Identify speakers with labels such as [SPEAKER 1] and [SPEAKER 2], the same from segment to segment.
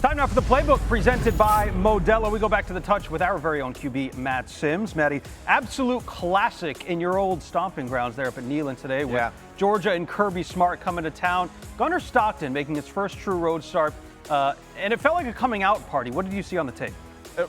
[SPEAKER 1] Time now for the playbook presented by Modelo. We go back to the touch with our very own QB, Matt Sims. Matty, absolute classic in your old stomping grounds there up at Neyland today with Georgia and Kirby Smart coming to town. Gunner Stockton making his first true road start, and it felt like a coming out party. What did you see on the tape?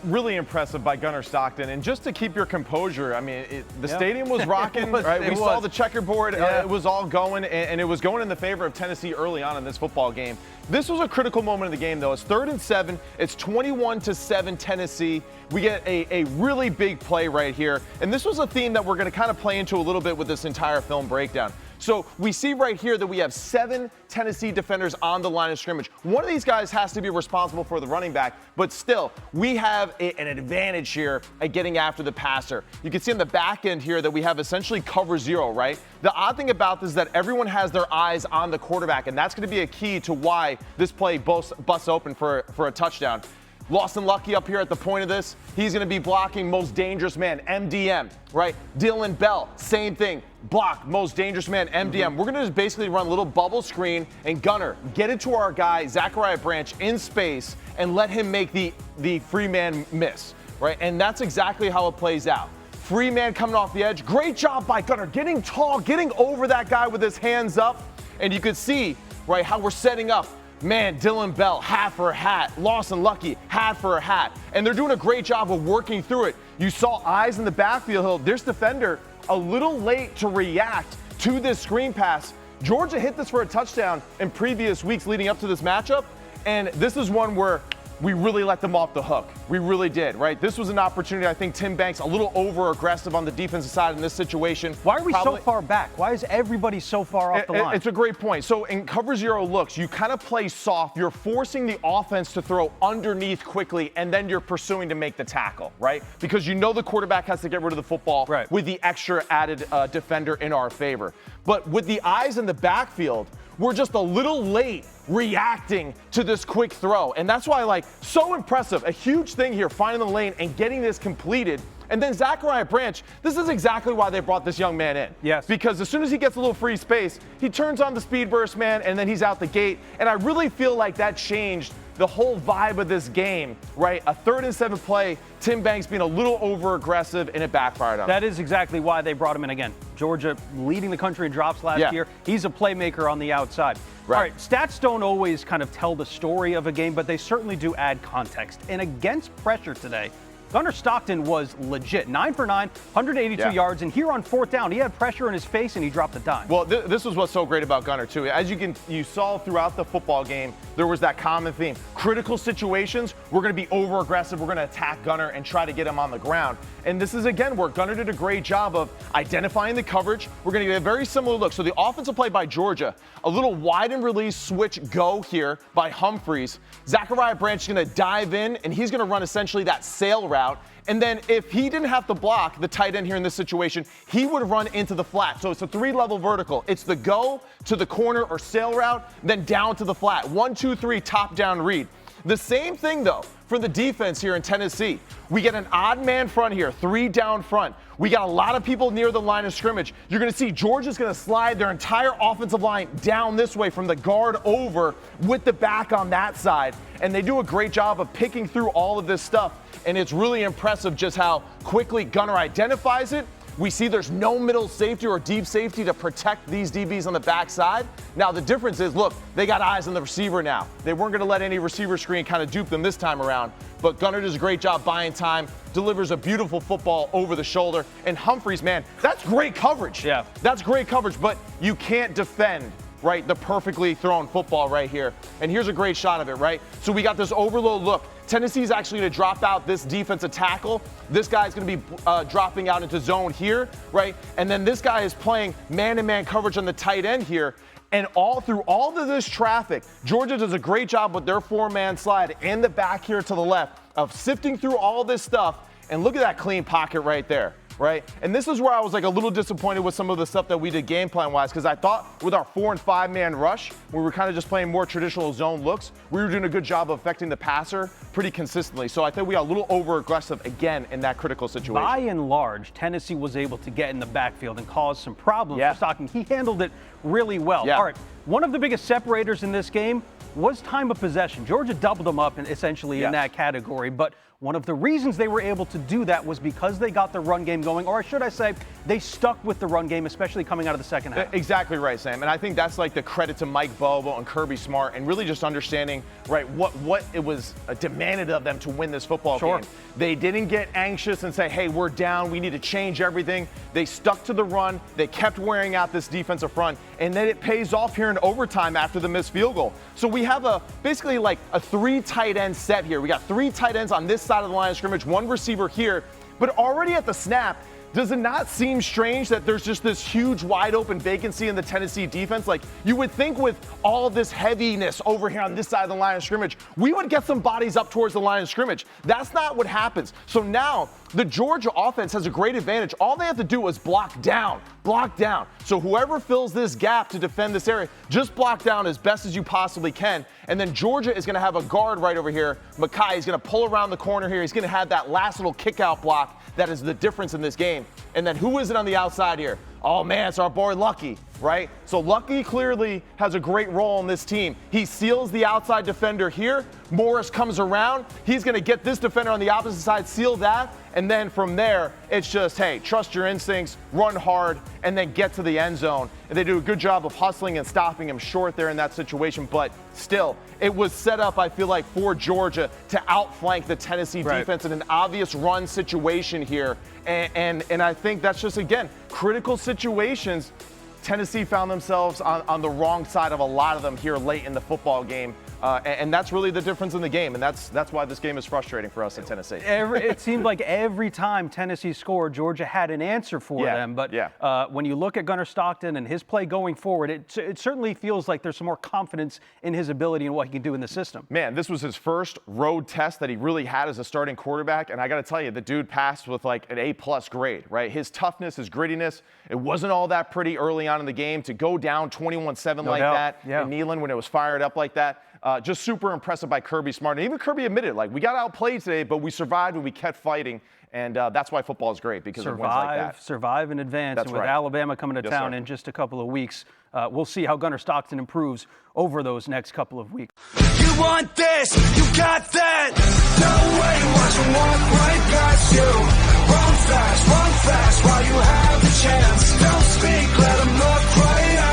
[SPEAKER 2] Really impressive by Gunner Stockton. And just to keep your composure, I mean, the stadium was rocking, right? We saw the checkerboard. It was all going, and it was going in the favor of Tennessee early on in this football game. This was a critical moment in the game, though. It's 3rd and 7. It's 21-7 Tennessee. We get a really big play right here. And this was a theme that we're going to kind of play into a little bit with this entire film breakdown. So we see right here that we have 7 Tennessee defenders on the line of scrimmage. One of these guys has to be responsible for the running back, but still, we have an advantage here at getting after the passer. You can see on the back end here that we have essentially cover 0, right? The odd thing about this is that everyone has their eyes on the quarterback, and that's going to be a key to why this play busts open for a touchdown. Lawson Lucky up here at the point of this. He's going to be blocking most dangerous man, MDM, right? Dylan Bell, same thing. Block, most dangerous man, MDM. We're going to just basically run a little bubble screen, and Gunner, get it to our guy, Zachariah Branch, in space, and let him make the free man miss, right? And that's exactly how it plays out. Free man coming off the edge. Great job by Gunner, getting tall, getting over that guy with his hands up. And you can see, right, how we're setting up. Man, Dylan Bell, hat for a hat. Lawson Lucky, hat for a hat. And they're doing a great job of working through it. You saw eyes in the backfield. This defender a little late to react to this screen pass. Georgia hit this for a touchdown in previous weeks leading up to this matchup. And this is one where we really let them off the hook. We really did, right? This was an opportunity. I think Tim Banks a little over-aggressive on the defensive side in this situation.
[SPEAKER 1] Why are we so far back? Why is everybody so far off the line?
[SPEAKER 2] It's a great point. So in cover 0 looks, you kind of play soft. You're forcing the offense to throw underneath quickly, and then you're pursuing to make the tackle, right? Because you know the quarterback has to get rid of the football with the extra added defender in our favor. But with the eyes in the backfield, we're just a little late reacting to this quick throw. And that's why, like, so impressive. A huge thing here, finding the lane and getting this completed. And then Zachariah Branch, this is exactly why they brought this young man in.
[SPEAKER 1] Yes.
[SPEAKER 2] Because as soon as he gets a little free space, he turns on the speed burst, man, and then he's out the gate. And I really feel like that changed the whole vibe of this game, right? A 3rd and 7 play, Tim Banks being a little over-aggressive, and it backfired on him.
[SPEAKER 1] That is exactly why they brought him in again. Georgia leading the country in drops last year. He's a playmaker on the outside. All right, stats don't always kind of tell the story of a game, but they certainly do add context. And against pressure today, Gunner Stockton was legit. 9 for 9, 182 yards, and here on 4th down, he had pressure in his face and he dropped the dime.
[SPEAKER 2] Well, this was what's so great about Gunner, too. As you saw throughout the football game, there was that common theme. Critical situations, we're going to be over-aggressive. We're going to attack Gunner and try to get him on the ground. And this is, again, where Gunner did a great job of identifying the coverage. We're going to get a very similar look. So the offensive play by Georgia, a little wide and release switch go here by Humphreys. Zachariah Branch is going to dive in, and he's going to run essentially that sail route. And then if he didn't have to block the tight end here in this situation, he would run into the flat. So it's a 3-level vertical. It's the go to the corner or sail route, then down to the flat. 1, 2, 3, top down read. The same thing, though, for the defense here in Tennessee. We get an odd man front here, 3 down front. We got a lot of people near the line of scrimmage. You're going to see Georgia's going to slide their entire offensive line down this way from the guard over with the back on that side. And they do a great job of picking through all of this stuff. And it's really impressive just how quickly Gunner identifies it. We see there's no middle safety or deep safety to protect these DBs on the backside. Now, the difference is, look, they got eyes on the receiver now. They weren't going to let any receiver screen kind of dupe them this time around. But Gunner does a great job buying time, delivers a beautiful football over the shoulder. And Humphreys, man, that's great coverage.
[SPEAKER 1] Yeah.
[SPEAKER 2] That's great coverage, but you can't defend, right, the perfectly thrown football right here. And here's a great shot of it, right? So we got this overload look. Tennessee's actually going to drop out this defensive tackle. This guy's going to be dropping out into zone here, right? And then this guy is playing man-to-man coverage on the tight end here. And through all of this traffic, Georgia does a great job with their 4-man slide and the back here to the left of sifting through all this stuff. And look at that clean pocket right there. Right? And this is where I was like a little disappointed with some of the stuff that we did game plan wise, because I thought with our 4- and 5-man rush, we were kind of just playing more traditional zone looks. We were doing a good job of affecting the passer pretty consistently. So I think we got a little over aggressive again in that critical situation.
[SPEAKER 1] By and large, Tennessee was able to get in the backfield and cause some problems for Stockton. He handled it really well. All right. One of the biggest separators in this game was time of possession. Georgia doubled them up essentially in that category, but one of the reasons they were able to do that was because they got the run game going, or should I say, they stuck with the run game, especially coming out of the second half.
[SPEAKER 2] Exactly right, Sam. And I think that's like the credit to Mike Bobo and Kirby Smart, and really just understanding, right, what it was demanded of them to win this football game. They didn't get anxious and say, hey, we're down, we need to change everything. They stuck to the run. They kept wearing out this defensive front, and then it pays off here in overtime after the missed field goal. So we have basically like a 3 tight end set here. We got 3 tight ends on this side of the line of scrimmage, 1 receiver here, but already at the snap, does it not seem strange that there's just this huge wide open vacancy in the Tennessee defense? Like, you would think with all of this heaviness over here on this side of the line of scrimmage, we would get some bodies up towards the line of scrimmage. That's not what happens. So now the Georgia offense has a great advantage. All they have to do is block down. So whoever fills this gap to defend this area, just block down as best as you possibly can. And then Georgia is going to have a guard right over here. Mackay is going to pull around the corner here. He's going to have that last little kick out block that is the difference in this game. And then who is it on the outside here? Oh, man, it's our boy Lucky, right? So Lucky clearly has a great role in this team. He seals the outside defender here. Morris comes around. He's going to get this defender on the opposite side, seal that. And then from there, it's just, hey, trust your instincts, run hard, and then get to the end zone. And they do a good job of hustling and stopping him short there in that situation. But still, it was set up, I feel like, for Georgia to outflank the Tennessee defense in an obvious run situation here. And I think that's just, again, critical situations. Tennessee found themselves on the wrong side of a lot of them here late in the football game. And that's really the difference in the game, and that's why this game is frustrating for us in Tennessee.
[SPEAKER 1] It seemed like every time Tennessee scored, Georgia had an answer for them. But when you look at Gunner Stockton and his play going forward, it certainly feels like there's some more confidence in his ability and what he can do in the system.
[SPEAKER 2] Man, this was his first road test that he really had as a starting quarterback, and I got to tell you, the dude passed with like an A+ grade, right? His toughness, his grittiness, it wasn't all that pretty early on in the game to go down 21-7 like that in Neyland when it was fired up like that. Just super impressive by Kirby Smart. And even Kirby admitted, like, we got outplayed today, but we survived and we kept fighting. And that's why football is great, because it wins like that.
[SPEAKER 1] Survive and advance.
[SPEAKER 2] That's
[SPEAKER 1] and with Alabama coming to town in just a couple of weeks, we'll see how Gunner Stockton improves over those next couple of weeks.
[SPEAKER 3] You want this, you got that. No way, watch them walk right past you. Run fast while you have the chance. Don't speak, let them look right